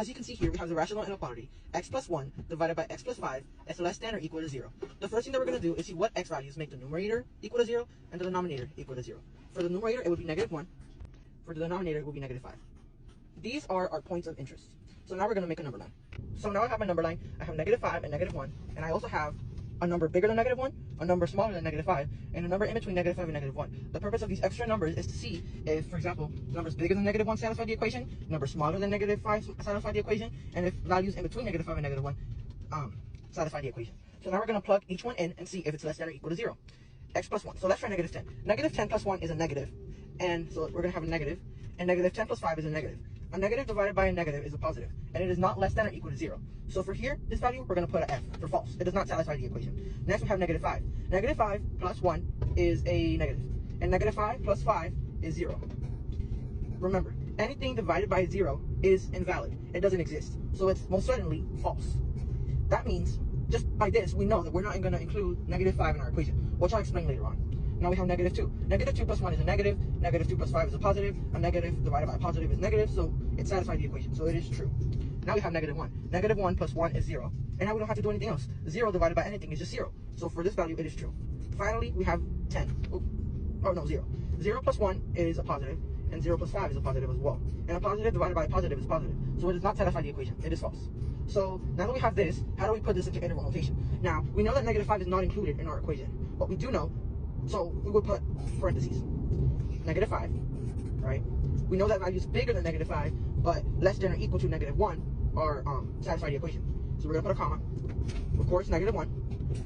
As you can see here, we have the rational inequality x plus 1 divided by x plus 5 is less than or equal to 0. The first thing that we're going to do is see what x values make the numerator equal to 0 and the denominator equal to 0. For the numerator, it would be negative 1. For the denominator, it will be negative 5. These are our points of interest. So now we're going to make a number line. So now I have my number line. I have negative 5 and negative 1. And I also have a number bigger than negative 1, a number smaller than negative 5, and a number in between negative 5 and negative 1. The purpose of these extra numbers is to see if, for example, numbers bigger than negative 1 satisfy the equation, numbers smaller than negative 5 satisfy the equation, and if values in between negative 5 and negative 1 satisfy the equation. So now we're going to plug each one in and see if it's less than or equal to 0. X plus 1. So let's try negative 10. Negative 10 plus 1 is a negative, and so we're going to have a negative, and negative 10 plus 5 is a negative. A negative divided by a negative is a positive, and it is not less than or equal to 0. So for here, this value, we're going to put an F for false. It does not satisfy the equation. Next, we have negative 5. Negative 5 plus 1 is a negative, and negative 5 plus 5 is 0. Remember, anything divided by 0 is invalid. It doesn't exist. So it's most certainly false. That means, just by this, we know that we're not going to include negative 5 in our equation, which I'll explain later on. Now we have negative 2. Negative 2 plus 1 is a negative. Negative 2 plus 5 is a positive. A negative divided by a positive is negative, so it satisfies the equation. So it is true. Now we have negative 1. Negative 1 plus 1 is 0. And now we don't have to do anything else. 0 divided by anything is just 0. So for this value, it is true. Finally, we have 10. Oh no, 0. 0 plus 1 is a positive, and 0 plus 5 is a positive as well. And a positive divided by a positive is positive. So it does not satisfy the equation. It is false. So now that we have this, how do we put this into interval notation? Now, we know that negative 5 is not included in our equation. But we do know, so we would put parentheses. Negative 5, right? We know that value is bigger than negative 5, but less than or equal to negative 1 are satisfy the equation. So we're going to put a comma, of course, negative 1,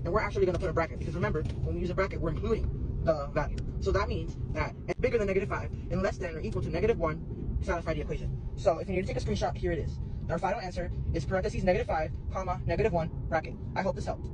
and we're actually going to put a bracket, because remember, when we use a bracket, we're including the value. So that means that bigger than negative 5 and less than or equal to negative 1 satisfy the equation. So if you need to take a screenshot, here it is. Our final answer is parentheses negative 5, comma, negative 1, bracket. I hope this helped.